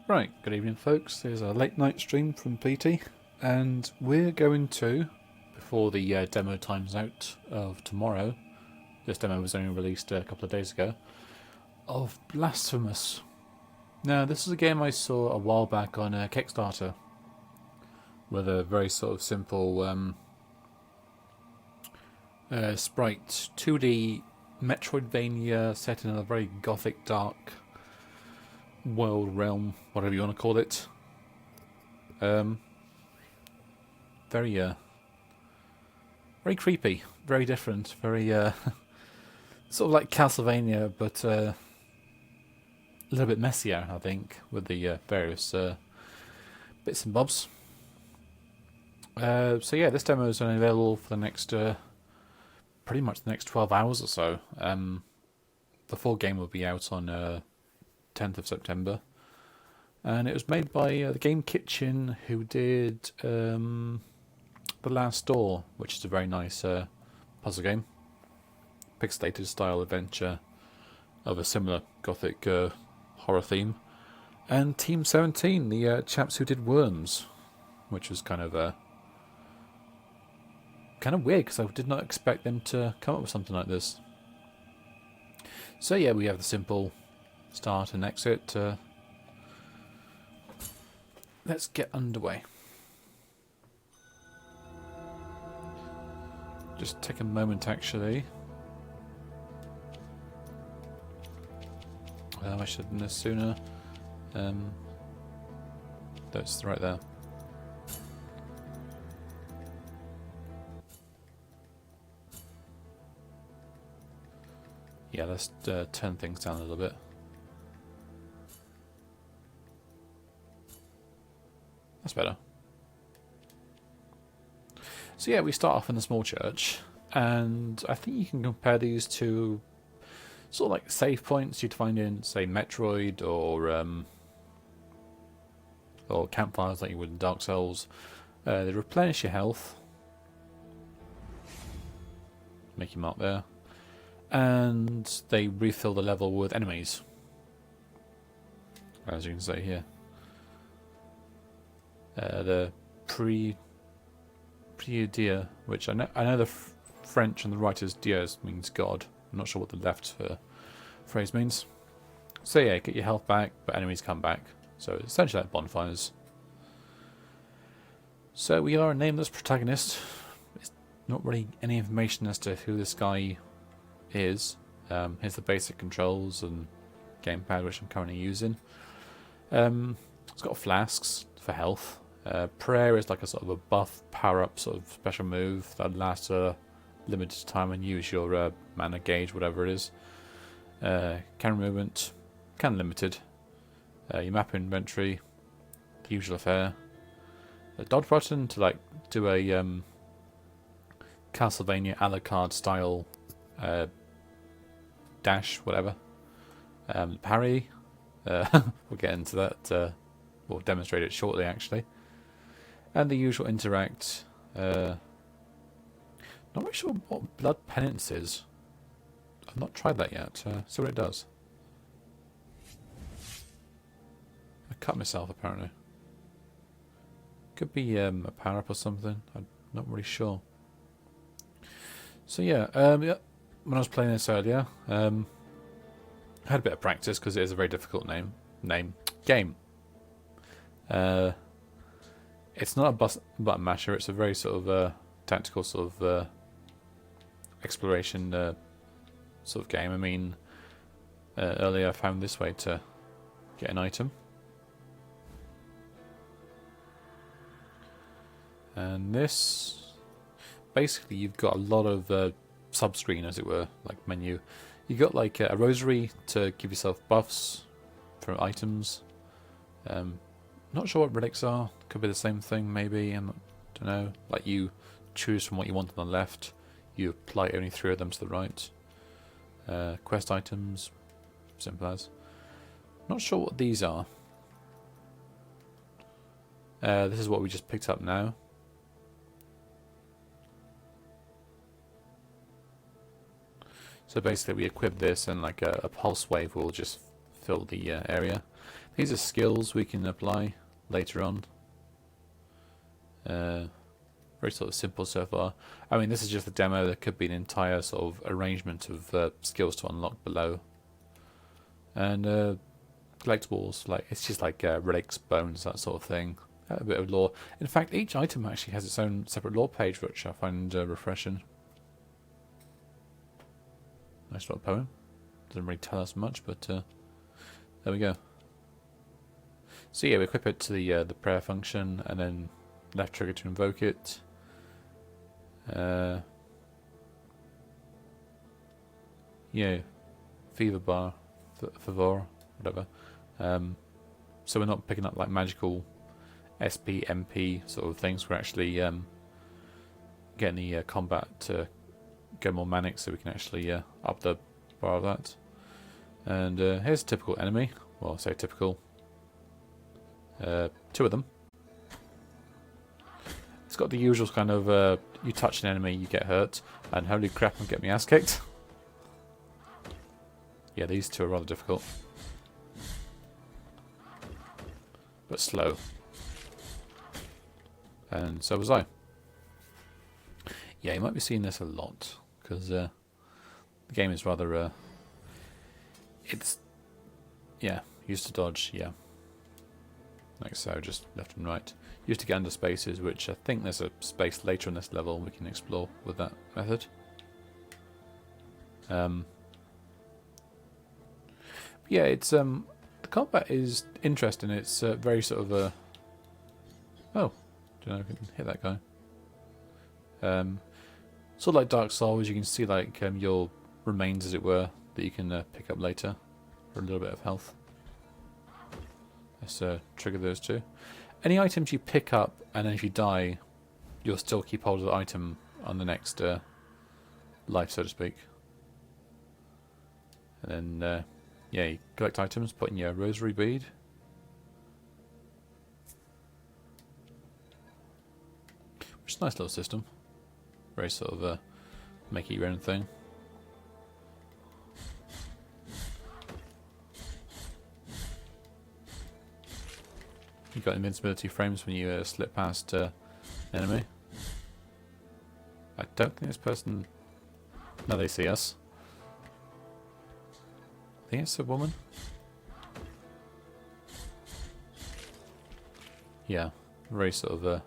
Right, good evening folks. There's a late night stream from Petey, and we're going to, before the demo times out of tomorrow, this demo was only released a couple of days ago, of Blasphemous. Now, this is a game I saw a while back on Kickstarter, with a very sort of simple sprite 2D Metroidvania set in a very gothic, dark world, realm, whatever you want to call it. Very very creepy, very different, very sort of like Castlevania, but a little bit messier, I think, with the various bits and bobs. So yeah, this demo is only available for the next pretty much the next 12 hours or so. The full game will be out on 10th of September, and it was made by the Game Kitchen, who did The Last Door, which is a very nice puzzle game, pixelated style adventure of a similar gothic horror theme, and Team 17, the chaps who did Worms, which was kind of weird because I did not expect them to come up with something like this. So yeah, we have the simple start and exit. Let's get underway. Just take a moment, actually. I should have done this sooner. That's right there. Yeah, let's turn things down a little bit. That's better. So yeah, we start off in a small church, and I think you can compare these to sort of like save points you'd find in, say, Metroid or campfires like you would in Dark Souls. They replenish your health, make your mark there, and they refill the level with enemies, as you can see here. The Dieu, which I know the French and the writer's Dieu means God. I'm not sure what the left phrase means. So yeah, get your health back, but enemies come back. So it's essentially like bonfires. So we are a nameless protagonist. It's not really any information as to who this guy is. Here's the basic controls and gamepad, which I'm currently using. It's got flasks for health. Prayer is like a sort of a buff power-up sort of special move that lasts a limited time and use your mana gauge, whatever it is. Camera movement, kind of limited. Your map inventory, the usual affair. The dodge button to like do a Castlevania a la carte style dash, whatever. Parry, we'll get into that. We'll demonstrate it shortly, actually. And the usual interact. Not really sure what blood penance is. I've not tried that yet. See what it does. I cut myself, apparently. Could be a power up or something. I'm not really sure. So yeah, when I was playing this earlier, I had a bit of practice because it is a very difficult game. It's not a button masher. It's a very sort of tactical sort of exploration sort of game. I mean, earlier I found this way to get an item, and this basically you've got a lot of sub-screen, as it were, like menu. You got like a rosary to give yourself buffs from items. Not sure what relics are. Could be the same thing, maybe. I don't know. Like you choose from what you want on the left. You apply only 3 of them to the right. Quest items, simple as. Not sure what these are. This is what we just picked up now. So basically we equip this and like a pulse wave will just fill the area. These are skills we can apply later on. Very sort of simple so far. I mean, this is just a demo. There could be an entire sort of arrangement of skills to unlock below. And collectibles, like it's just like relics, bones, that sort of thing. A bit of lore. In fact, each item actually has its own separate lore page, which I find refreshing. Nice little poem. Doesn't really tell us much, but there we go. So yeah, we equip it to the prayer function, and then left trigger to invoke it. Yeah, fever bar, favor, whatever. So we're not picking up like magical SP, MP sort of things. We're actually getting the combat to go more manic, so we can actually up the bar of that. And here's a typical enemy. Well, I say typical. 2 of them. It's got the usual kind of you touch an enemy, you get hurt, and holy crap, I'm getting my ass kicked. Yeah, these 2 are rather difficult, but slow. And so was I. Yeah, you might be seeing this a lot because the game is rather. It's used to dodge. Yeah, like so, just left and right. Used to get under spaces, which I think there's a space later in this level we can explore with that method. Yeah, it's the combat is interesting. It's very sort of a. Oh, don't know if I can hit that guy. Sort of like Dark Souls, you can see like your remains, as it were, that you can pick up later for a little bit of health. Let's trigger those 2. Any items you pick up, and then if you die, you'll still keep hold of the item on the next life, so to speak. And then, yeah, you collect items, put in your rosary bead. Which is a nice little system. Very sort of make it your own thing. You got invincibility frames when you slip past enemy. I don't think this person. No, they see us. I think it's a woman. Yeah, very sort of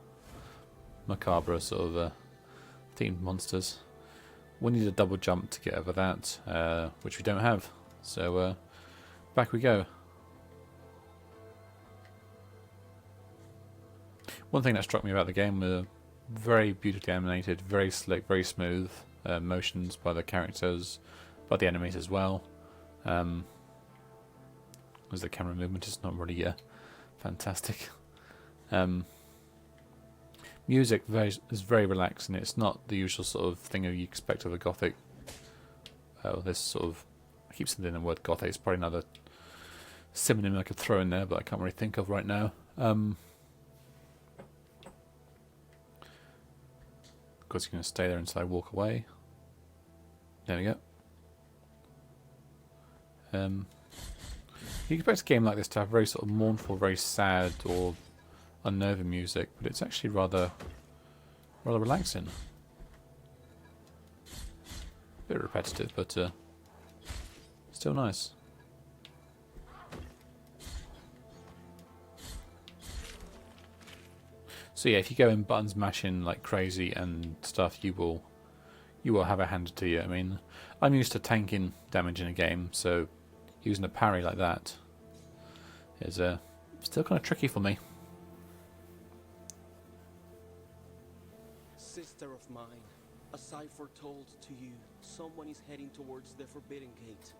macabre sort of themed monsters. We need a double jump to get over that, which we don't have. So back we go. One thing that struck me about the game were very beautifully animated, very slick, very smooth motions by the characters, by the enemies as well. As the camera movement is not really fantastic. Music is very relaxing. It's not the usual sort of thing you expect of a gothic. This sort of, I keep saying the word gothic. It's probably another synonym I could throw in there, but I can't really think of right now. Of course, you're going to stay there until I walk away. There we go. You expect a game like this to have very sort of mournful, very sad or unnerving music, but it's actually rather relaxing. A bit repetitive, but still nice. So yeah, if you go in buttons mashing like crazy and stuff, you will have it handed to you. I mean, I'm used to tanking damage in a game, so using a parry like that is still kind of tricky for me. Sister of mine, as I foretold to you, someone is heading towards the Forbidden Gate.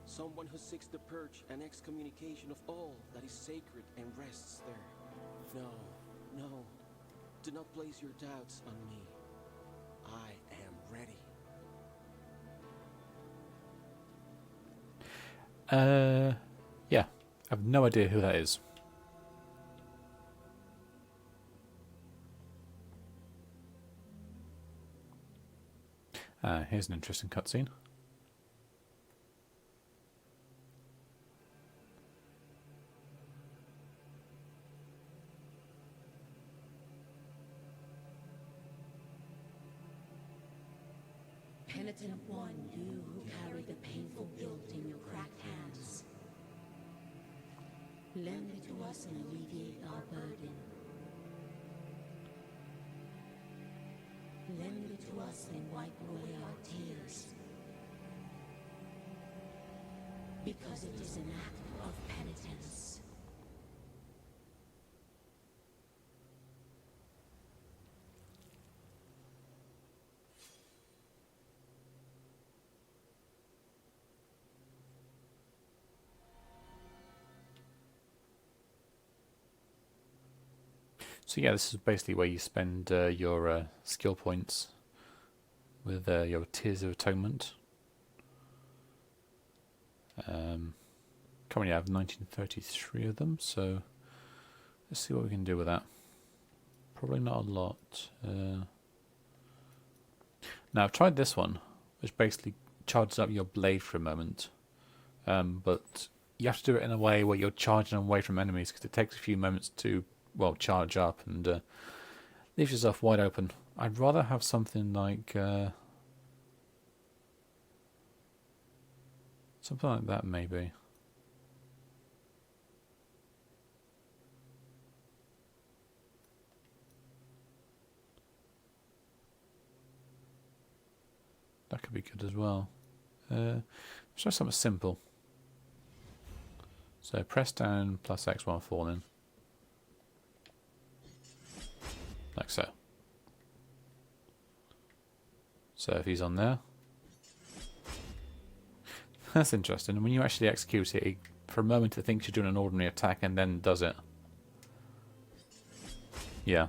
Someone who seeks the purge and excommunication of all that is sacred and rests there. No, do not place your doubts on me. I am ready. Yeah, I have no idea who that is. Here's an interesting cutscene. Penitent one, you who carry the painful guilt in your cracked hands. Lend it to us and alleviate our burden. Lend it to us and wipe away our tears. Because it is an act of penitence. So yeah, this is basically where you spend your skill points with your Tears of Atonement. Currently I have 1933 of them, so let's see what we can do with that. Probably not a lot. Now I've tried this one, which basically charges up your blade for a moment, but you have to do it in a way where you're charging away from enemies, because it takes a few moments to, well, charge up, and leaves yourself wide open. I'd rather have something like something like that, maybe. That could be good as well. Let's try something simple. So press down plus X while falling. Like so. So if he's on there. That's interesting. When you actually execute it, for a moment it thinks you're doing an ordinary attack and then does it. Yeah.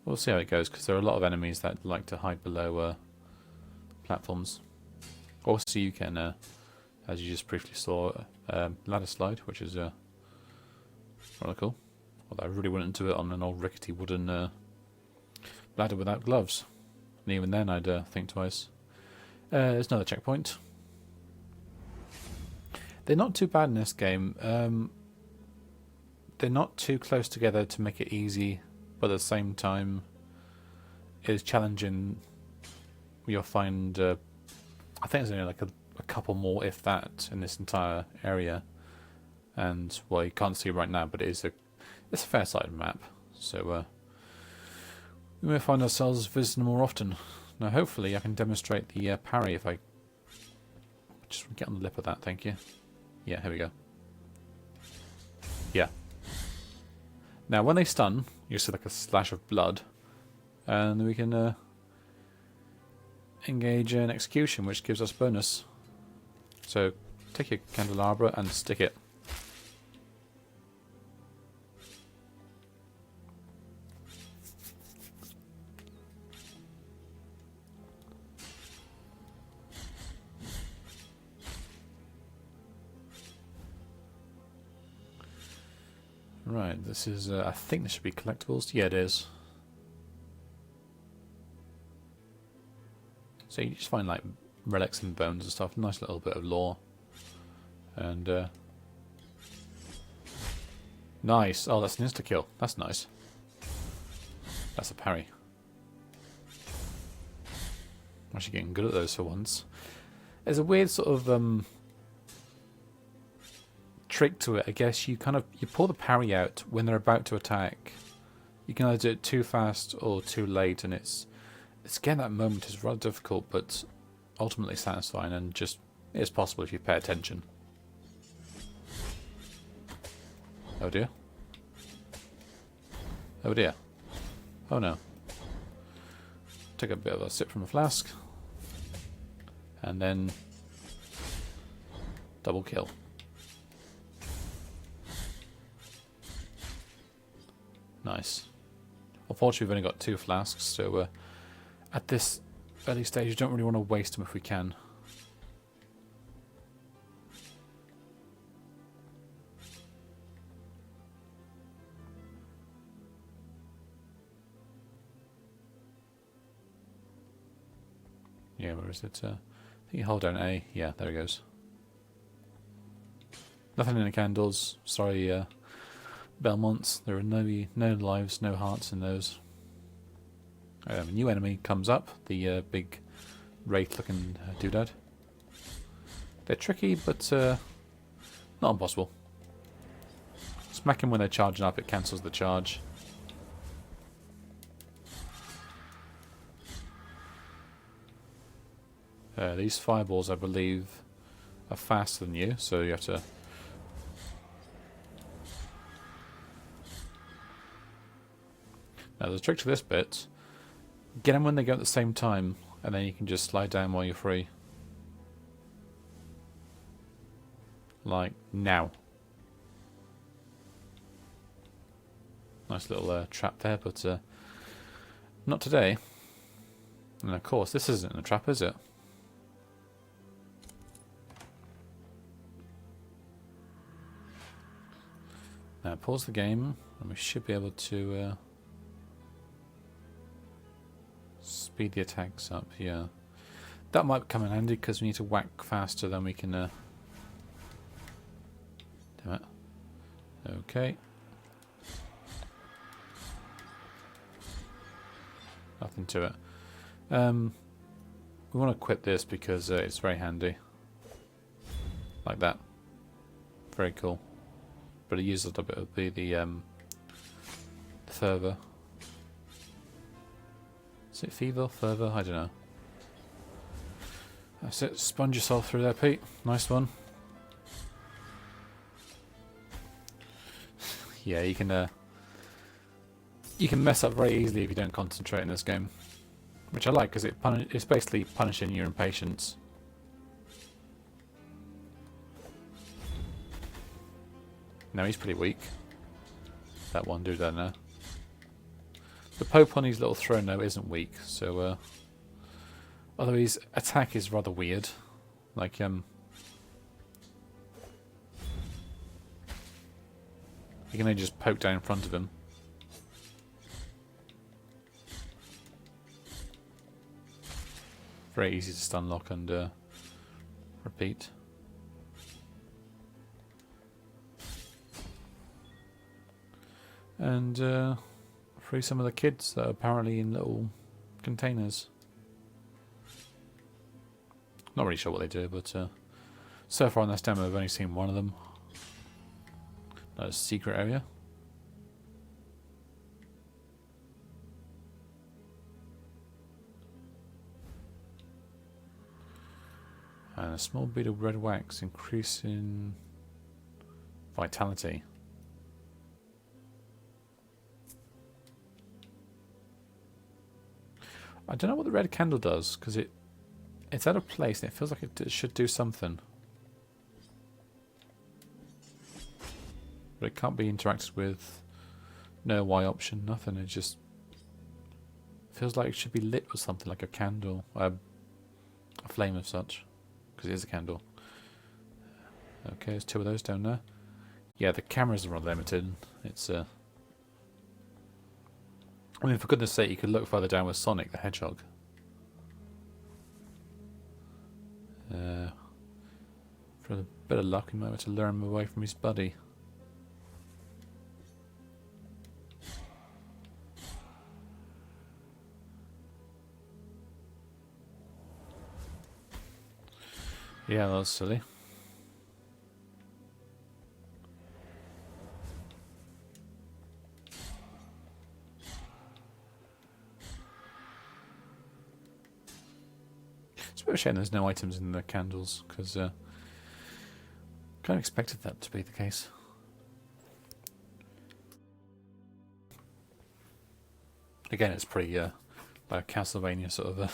We'll see how it goes, because there are a lot of enemies that like to hide below platforms. Also you can, as you just briefly saw, ladder slide, which is rather cool. Although I really wouldn't do it on an old rickety wooden ladder without gloves. And even then I'd think twice. There's another checkpoint. They're not too bad in this game. They're not too close together to make it easy, but at the same time it is challenging. You'll find, I think there's only like a couple more, if that, in this entire area. And, well, you can't see right now, but it's a fair-sized map. So we may find ourselves visiting more often. Now, hopefully I can demonstrate the parry if I just get on the lip of that, thank you. Yeah, here we go. Yeah. Now, when they stun, you see like a splash of blood, and we can engage an execution, which gives us bonus. So, take your candelabra and stick it. Right, this is, I think this should be collectibles. Yeah, it is. So you just find like relics and bones and stuff. Nice little bit of lore. And, nice. Oh, that's an insta-kill. That's nice. That's a parry. I'm actually getting good at those for once. There's a weird sort of, trick to it, I guess. You pull the parry out when they're about to attack. You can either do it too fast or too late, and it's getting that moment is rather difficult, but ultimately satisfying, and just is possible if you pay attention. Oh dear. Oh dear. Oh no. Take a bit of a sip from the flask, and then double kill. Nice. Unfortunately, we've only got 2 flasks, so at this early stage, we don't really want to waste them if we can. Yeah, where is it? I think you hold down A. Yeah, there it goes. Nothing in the candles. Sorry, Belmonts. There are no lives, no hearts in those. A new enemy comes up. The big wraith-looking doodad. They're tricky, but not impossible. Smack him when they're charging up, it cancels the charge. These fireballs, I believe, are faster than you, so you have to... Now, there's a trick to this bit. Get them when they go at the same time, and then you can just slide down while you're free. Like now. Nice little trap there, but not today. And of course, this isn't a trap, is it? Now pause the game, and we should be able to speed the attacks up. Yeah, that might come in handy because we need to whack faster than we can. Damn it. Okay. Nothing to it. We want to quit this because it's very handy. Like that. Very cool. But it uses a little bit of the fervor. Is it fever? Fervor? I don't know. That's it. Sponge yourself through there, Pete. Nice one. Yeah, you can mess up very easily if you don't concentrate in this game, which I like because it's basically punishing your impatience. Now he's pretty weak. That one dude there now. The Pope on his little throne though isn't weak, so although his attack is rather weird, like you can only just poke down in front of him. Very easy to stun lock and repeat. And free some of the kids that are apparently in little containers. Not really sure what they do, but so far in this demo I've only seen one of them. That's a secret area. And a small bit of red wax increasing vitality. I don't know what the red candle does because it's out of place and it feels like it should do something. But it can't be interacted with. No Y option, nothing. It just feels like it should be lit with something like a candle, a flame of such, because it is a candle. Okay, there's two of those down there. Yeah, the cameras are limited. It's I mean, for goodness sake, you could look further down with Sonic the Hedgehog. For a bit of luck, he might have to lure him away from his buddy. Yeah, that was silly. It's a bit of a shame there's no items in the candles, because kind of expected that to be the case. Again, it's pretty like a Castlevania sort of a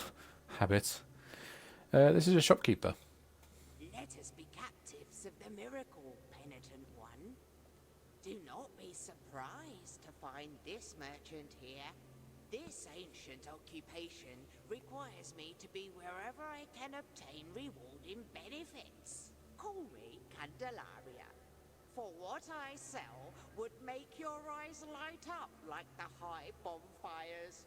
habit. This is a shopkeeper. Let us be captives of the miracle, penitent one. Do not be surprised to find this merchant here. This ancient occupation requires me to be wherever I can obtain rewarding benefits. Call me Candelaria. For what I sell would make your eyes light up like the high bonfires.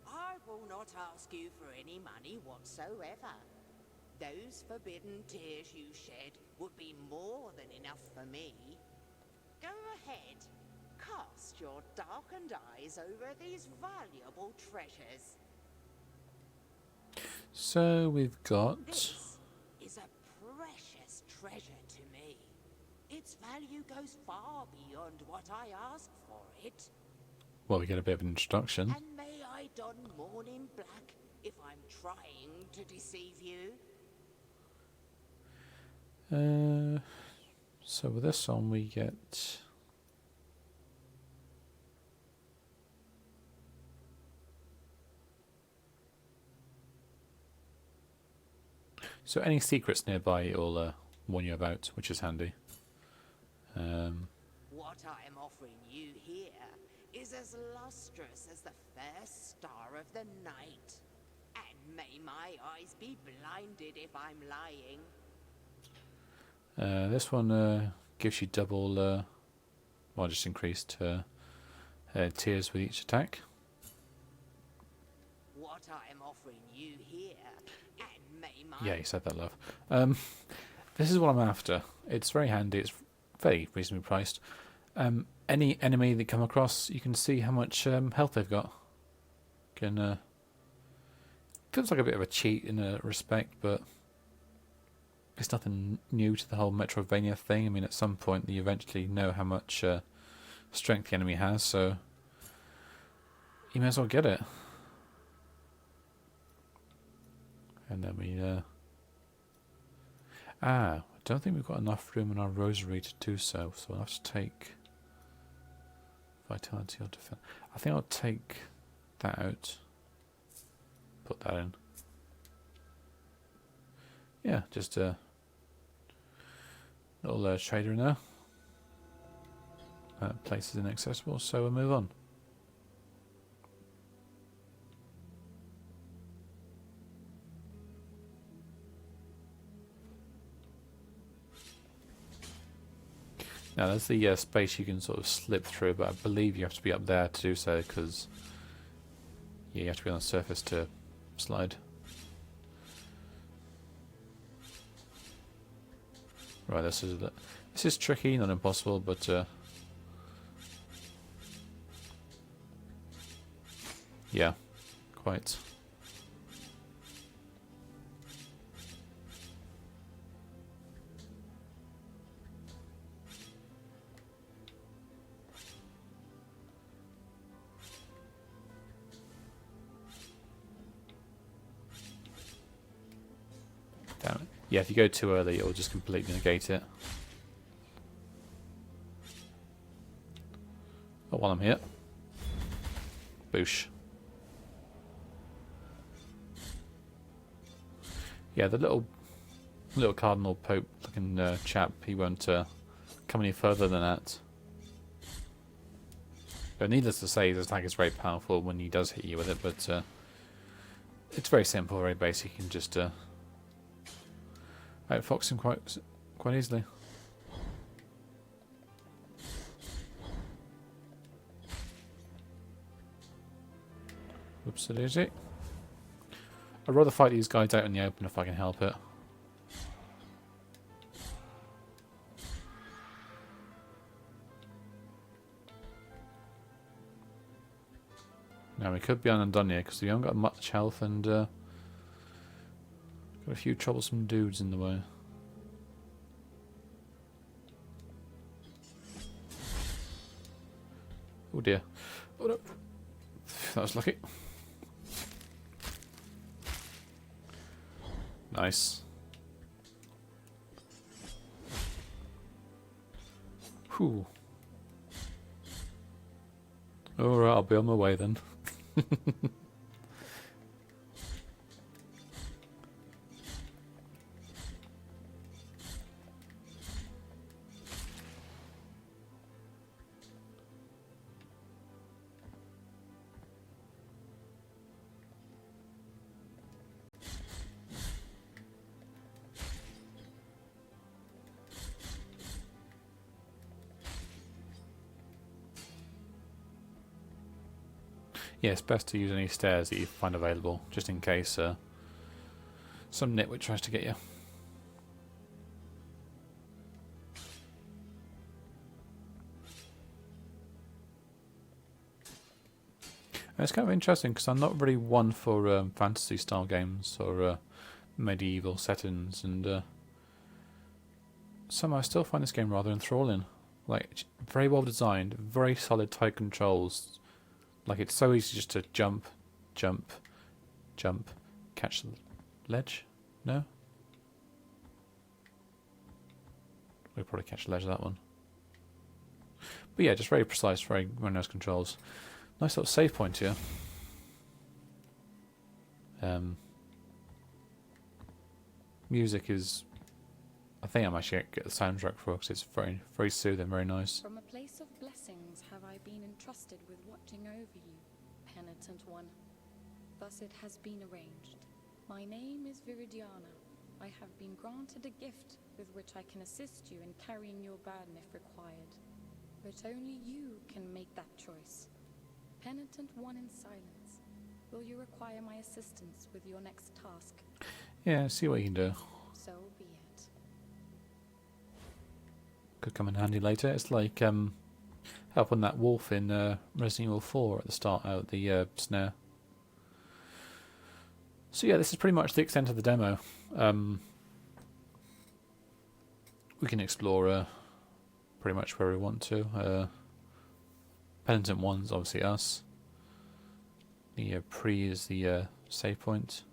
I will not ask you for any money whatsoever. Those forbidden tears you shed would be more than enough for me. Go ahead, cast your darkened eyes over these valuable treasures. So we've got... This is a precious treasure to me. Its value goes far beyond what I asked for it. Well, we get a bit of an introduction. And may I don mourning black if I'm trying to deceive you? So with this one we get... So any secrets nearby it'll warn you about, which is handy. What I am offering you here is as lustrous as the first star of the night. And may my eyes be blinded if I'm lying. This one gives you double, well, just increased tears with each attack. What I am offering you here, and may my... Yeah, you said that, love. This is what I'm after. It's very handy. It's very reasonably priced. Any enemy that come across, you can see how much health they've got. Can feels like a bit of a cheat in a respect, but it's nothing new to the whole Metroidvania thing. I mean, at some point you eventually know how much strength the enemy has, so you may as well get it. And then we I don't think we've got enough room in our rosary to do so, so I'll have to take vitality or defense. I think I'll take that out. Put that in. Yeah, just a little trader in there. Place is inaccessible, so we'll move on. Now there's the space you can sort of slip through, but I believe you have to be up there to do so, because yeah, you have to be on the surface to slide. Right, this is tricky, not impossible, but yeah, quite. Damn it. Yeah, if you go too early, it'll just completely negate it. But while I'm here, boosh. Yeah, the little Cardinal Pope looking chap, he won't come any further than that. But needless to say, his attack is very powerful when he does hit you with it, but it's very simple, very basic. You can just outfox him quite easily. Whoops, daisy. I'd rather fight these guys out in the open if I can help it. Now we could be undone here because we haven't got much health and got a few troublesome dudes in the way. Oh dear. Oh no. That was lucky. Nice. Whew. Alright, I'll be on my way then. Yeah, it's best to use any stairs that you find available, just in case some nitwit tries to get you. And it's kind of interesting because I'm not really one for fantasy style games or medieval settings, and somehow I still find this game rather enthralling. Like, very well designed, very solid, tight controls. Like, it's so easy just to jump, jump, jump, catch the ledge. No? We'll probably catch the ledge of that one. But yeah, just very precise, very nice controls. Nice little save point here. Music is... I think I'm actually going to get the soundtrack for it because it's very, very soothing, very nice. From a place of blessings have I been entrusted with watching over you, penitent one. Thus it has been arranged. My name is Viridiana. I have been granted a gift with which I can assist you in carrying your burden if required. But only you can make that choice. Penitent one in silence, will you require my assistance with your next task? Yeah, see what you can do. So be it. Could come in handy later. It's like helping that wolf in Resident Evil 4 at the start out the snare. So yeah, this is pretty much the extent of the demo. We can explore pretty much where we want to. Penitent 1's obviously us. The pre is the save point.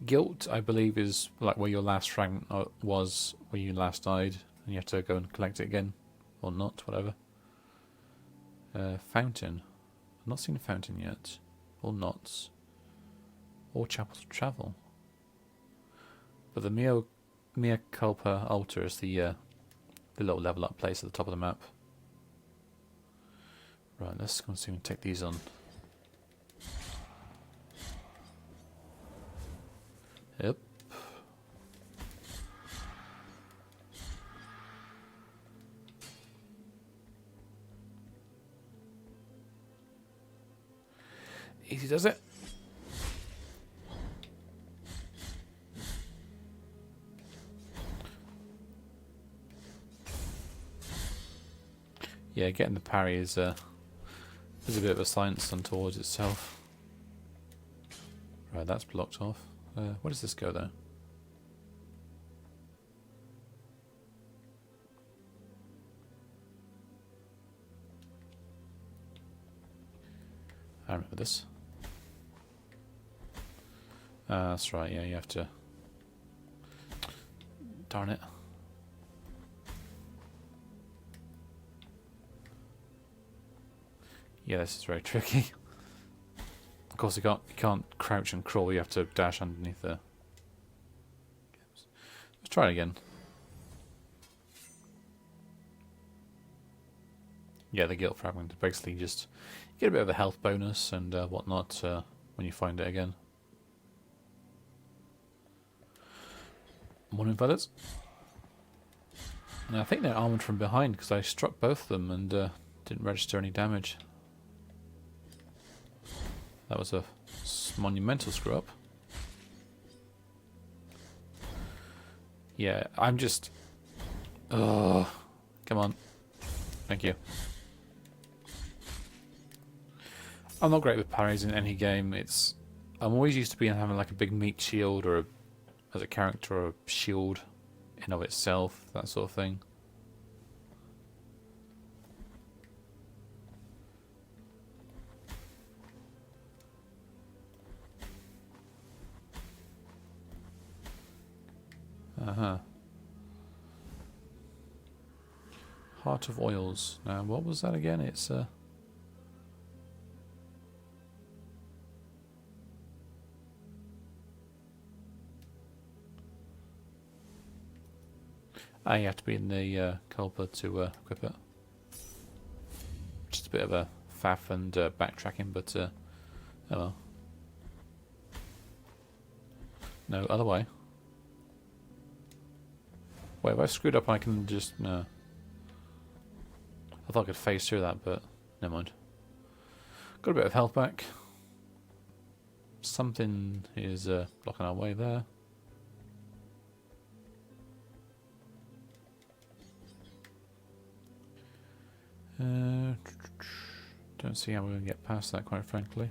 Guilt, I believe, is like where your last fragment was, where you last died, and you have to go and collect it again, or not, whatever. Fountain, I've not seen a fountain yet, or knots, or chapels of travel. But the Mea Culpa altar is the little level up place at the top of the map. Right, let's go and see if we can take these on. Yep. Easy does it. Yeah, getting the parry is a bit of a science unto itself. Right, that's blocked off. Where does this go though? I remember this. That's right, yeah, you have to... Darn it. Yeah, this is very tricky. Of course, you can't crouch and crawl. You have to dash underneath the. Let's try it again. Yeah, the guilt fragment. Basically, just you get a bit of a health bonus and whatnot when you find it again. Morning, fellas. And I think they're armored from behind because I struck both of them and didn't register any damage. That was a monumental screw up. Yeah, I'm just... Oh, come on. Thank you. I'm not great with parries in any game. I'm always used to being having like a big meat shield or as a character or a shield in of itself, that sort of thing. Heart of Oils. Now, what was that again? It's you have to be in the Culpa to equip it. Just a bit of a faff and backtracking, but oh well. No, other way. Wait, if I screwed up, I can just... No. I thought I could phase through that, but never mind. Got a bit of health back. Something is blocking our way there. Don't Don't see how we're going to get past that, quite frankly.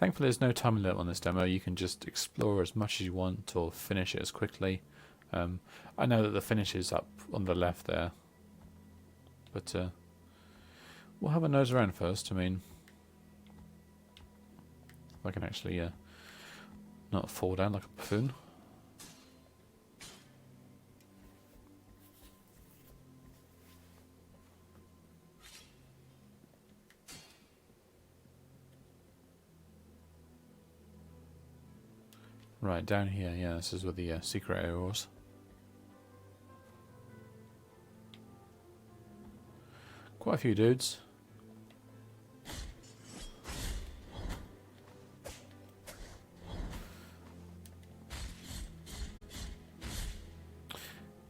Thankfully, there's no time limit on this demo. You can just explore as much as you want or finish it as quickly. I know that the finish is up on the left there, but we'll have a nose around first. I mean, if I can actually not fall down like a buffoon. Right, down here, yeah, this is where the secret area was. Quite a few dudes.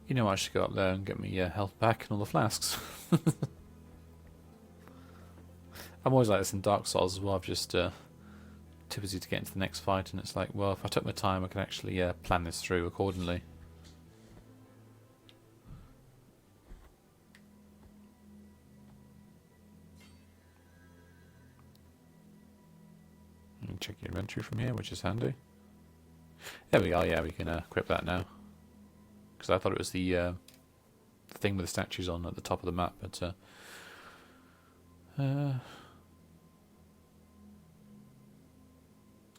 You know, I should go up there and get me health back and all the flasks. I'm always like this in Dark Souls as well. I've just too busy to get into the next fight, and it's like, well, if I took my time, I can actually plan this through accordingly. You can check your inventory from here, which is handy. There we go. Yeah, we can equip that now. Because I thought it was the thing with the statues on at the top of the map, but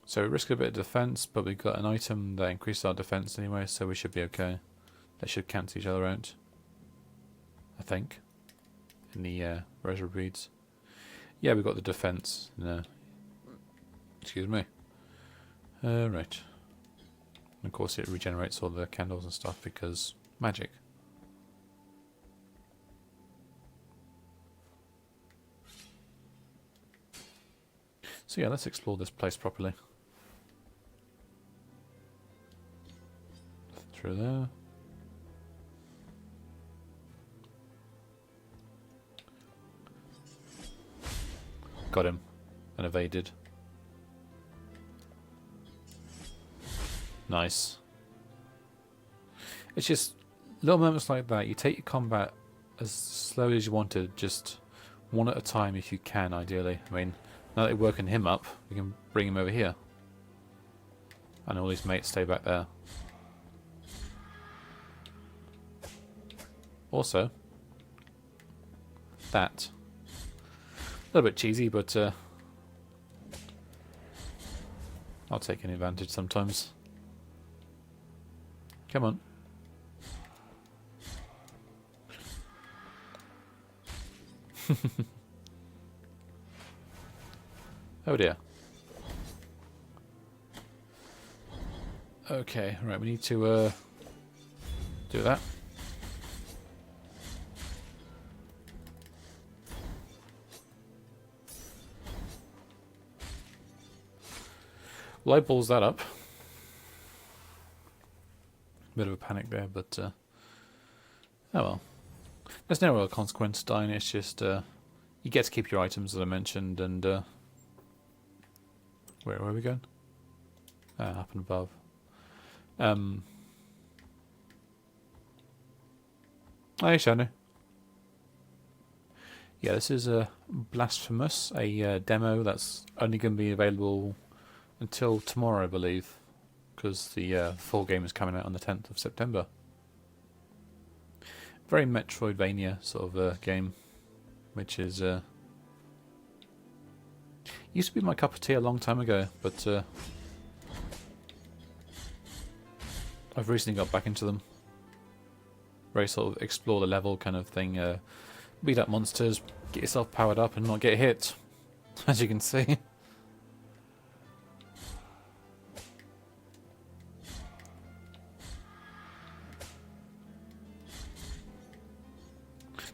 so we risk a bit of defense, but we've got an item that increases our defense anyway, so we should be okay. They should cancel each other out, I think, in the rosary beads. Yeah, we've got the defense. No, excuse me. Right. And of course, it regenerates all the candles and stuff because magic. So yeah, let's explore this place properly. Through there. Got him. And evaded. Nice. It's just little moments like that. You take your combat as slowly as you want to, just one at a time if you can, ideally. I mean, now that we're working him up, we can bring him over here. And all his mates stay back there. Also, that. A little bit cheesy, but I'll take any advantage sometimes. Come on. Oh dear. Okay, right, we need to do that. Light balls that up. Bit of a panic there, but oh well. There's no real consequence to dying, it's just you get to keep your items that I mentioned, and where are we going? Up and above. Hey Shani. Yeah, this is a Blasphemous, a demo that's only going to be available until tomorrow, I believe, because the full game is coming out on the 10th of September. Very Metroidvania sort of game, which is used to be my cup of tea a long time ago, but I've recently got back into them. Very sort of explore the level kind of thing, beat up monsters, get yourself powered up and not get hit, as you can see.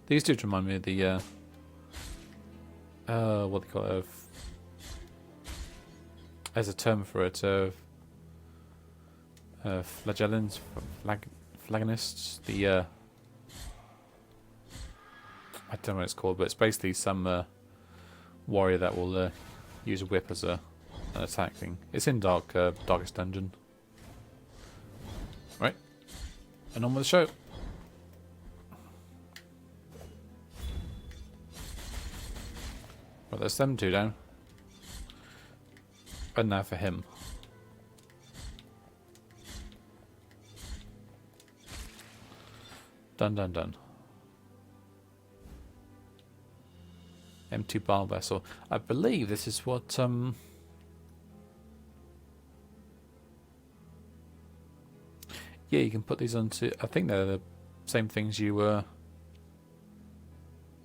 These dudes remind me of the what they call it, as a term for it, flagellants, flagonists, the I don't know what it's called, but it's basically some warrior that will use a whip as an attack thing. It's in Darkest Dungeon. Right, and on with the show. Well, there's them two down. And now for him. Done, done, done. M2 bar vessel. I believe this is what yeah, you can put these onto. I think they're the same things you were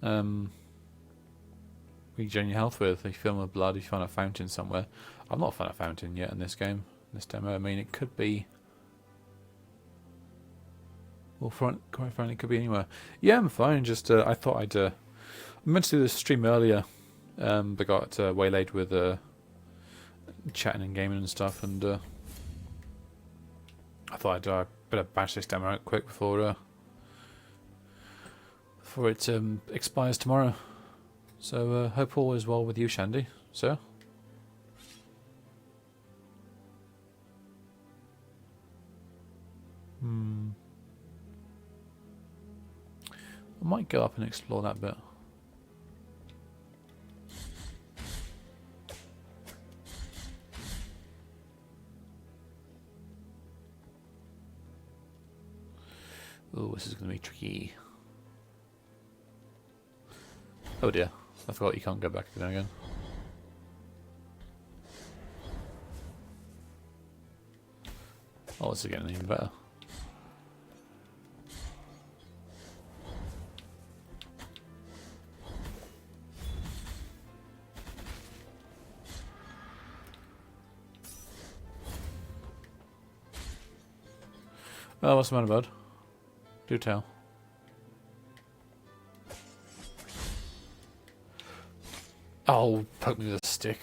regen your health with. If you fill with blood, if you find a fountain somewhere. I've not found a fountain yet in this game, this demo. I mean, it could be. Well, quite frankly, it could be anywhere. Yeah, I'm fine. Just I thought I'd. I meant to do this stream earlier, but got waylaid with chatting and gaming and stuff, and I thought I'd better bash this demo out quick before it expires tomorrow. So hope all is well with you, Shandy, sir. I might go up and explore that bit. Oh, this is going to be tricky. Oh dear, I forgot you can't go back there again. Oh, this is getting even better. Oh, what's the matter, bud? Do tell. Oh, poke me with a stick.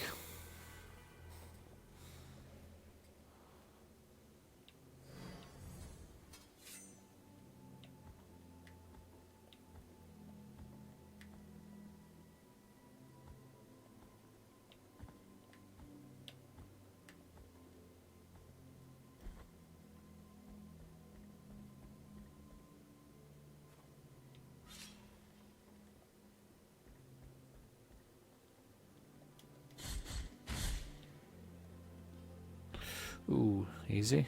Ooh, easy.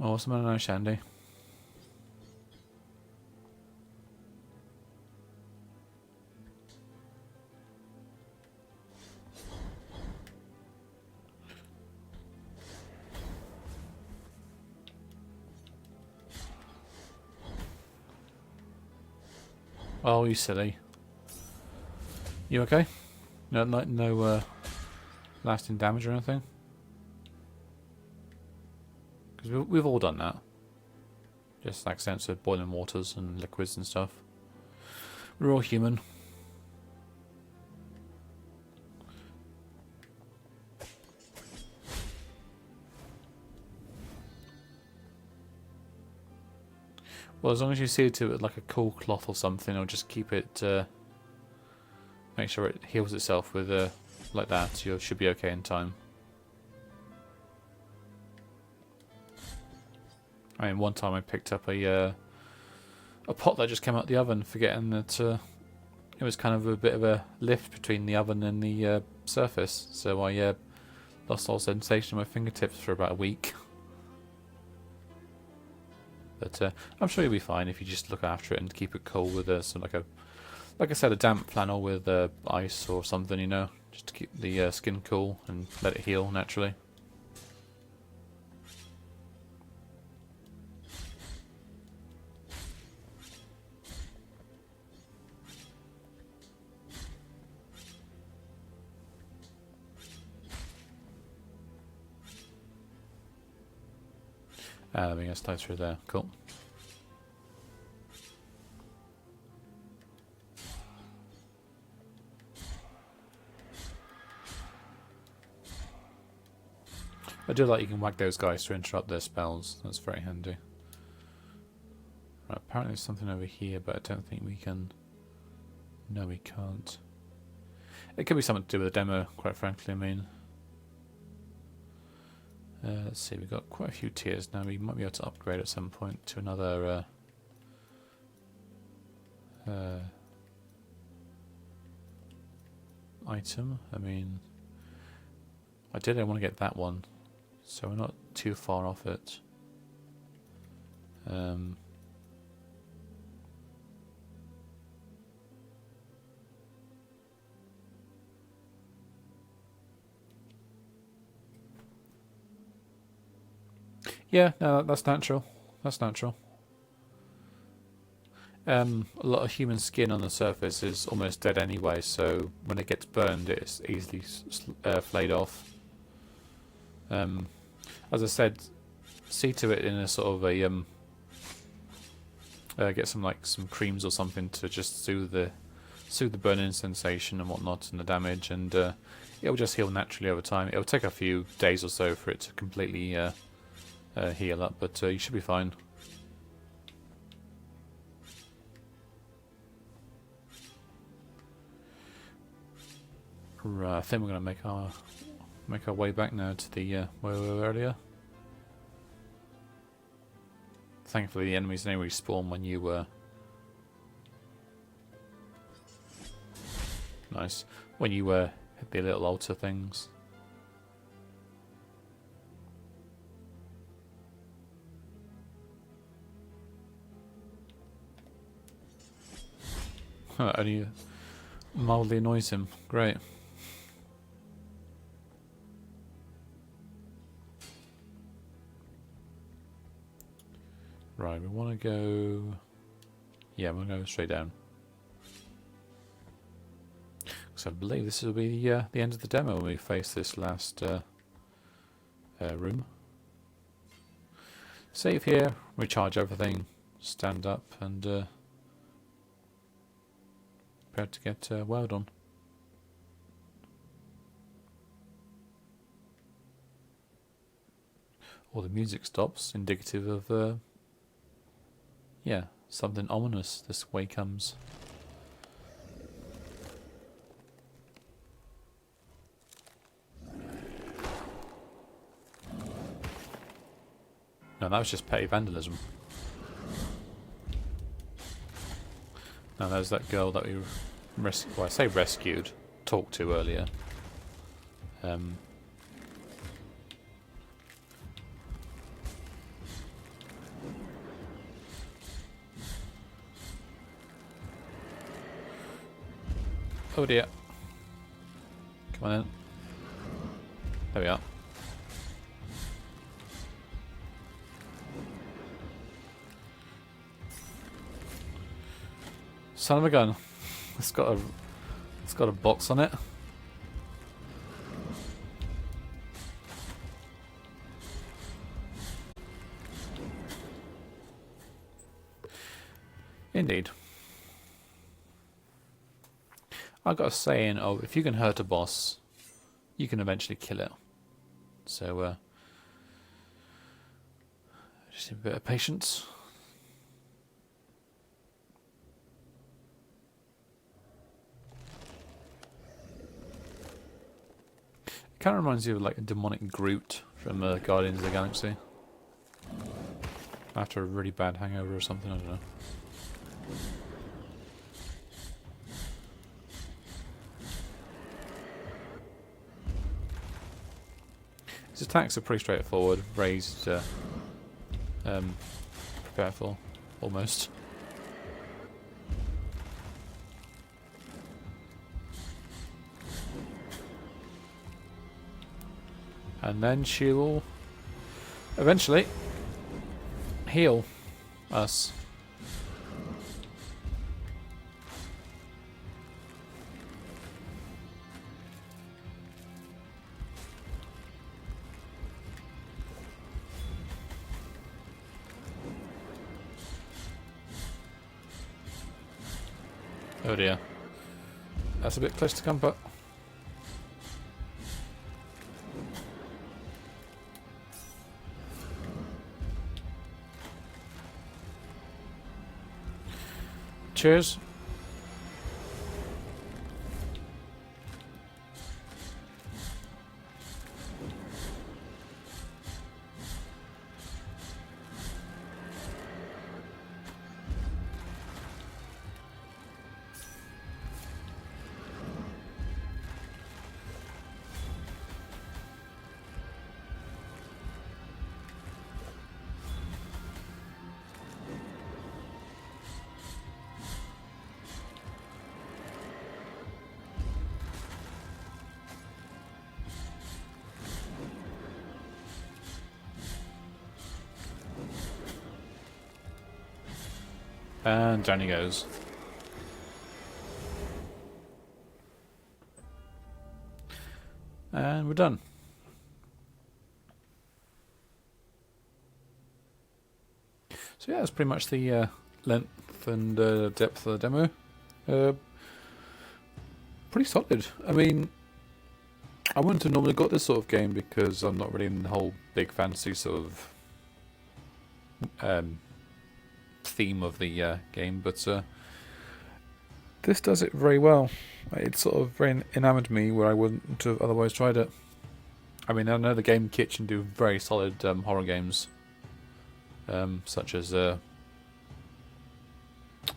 Oh, what's the matter now, Shandy? Oh, you silly. You okay? No lasting damage or anything? Because we've all done that. Just accidents of boiling waters and liquids and stuff. We're all human. Well, as long as you see it to it like a cool cloth or something, or just keep it, make sure it heals itself with like that, you should be okay in time. I mean, one time I picked up a pot that just came out the oven, forgetting that it was kind of a bit of a lift between the oven and the surface, so I lost all sensation in my fingertips for about a week. But I'm sure you'll be fine if you just look after it and keep it cool with like I said, a damp flannel with ice or something, you know, just to keep the skin cool and let it heal naturally. Let me get slide through there. Cool. I do like you can whack those guys to interrupt their spells. That's very handy. Right, apparently there's something over here, but I don't think we can... No, we can't. It could be something to do with the demo, quite frankly, I mean. Let's see, we've got quite a few tiers now. We might be able to upgrade at some point to another Item. I mean, I did want to get that one, so we're not too far off it. Yeah, no, that's natural. That's natural. A lot of human skin on the surface is almost dead anyway, so when it gets burned, it's easily flayed off. As I said, see to it in a sort of a get some creams or something to just soothe the burning sensation and whatnot and the damage, and it'll just heal naturally over time. It'll take a few days or so for it to completely heal up, but you should be fine. Right, I think we're going to make our way back now to the where we were earlier. Thankfully, the enemies only respawn when you nice when you hit the little altar things. Only mildly annoys him. Great. Right, we want to go... Yeah, we're going to go straight down. So I believe this will be the end of the demo when we face this last room. Save here, recharge everything, stand up, and prepare to get well done. Or the music stops, indicative of yeah, something ominous this way comes. No, that was just petty vandalism. Now there's that girl that we well, I say rescued, talked to earlier. Oh dear. Come on in. There we are. Son of a gun. It's got a box on it. Indeed. I've got a saying of, if you can hurt a boss, you can eventually kill it. So, just a bit of patience. It kind of reminds you of like a demonic Groot from Guardians of the Galaxy. After a really bad hangover or something, I don't know. His attacks are pretty straightforward, raised, prepare for, almost. And then she will eventually heal us. Oh dear. That's a bit close to comfort. Cheers. And down he goes. And we're done. So yeah, that's pretty much the length and depth of the demo. Pretty solid. I mean, I wouldn't have normally got this sort of game because I'm not really in the whole big fantasy sort of theme of the game, but this does it very well. It sort of very enamoured me where I wouldn't have otherwise tried it. I mean, I know the Game Kitchen do very solid horror games, such as how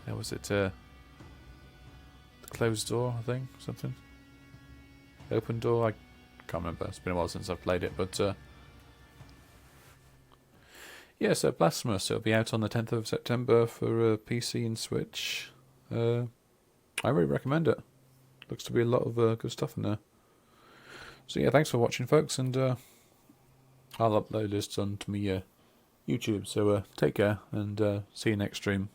was it? The Closed Door, I think, something. Open Door, I can't remember. It's been a while since I've played it, but yeah. So Blasphemous, it'll be out on the 10th of September for PC and Switch. I really recommend it. Looks to be a lot of good stuff in there. So yeah, thanks for watching, folks, and I'll upload this onto my YouTube. So take care, and see you next stream.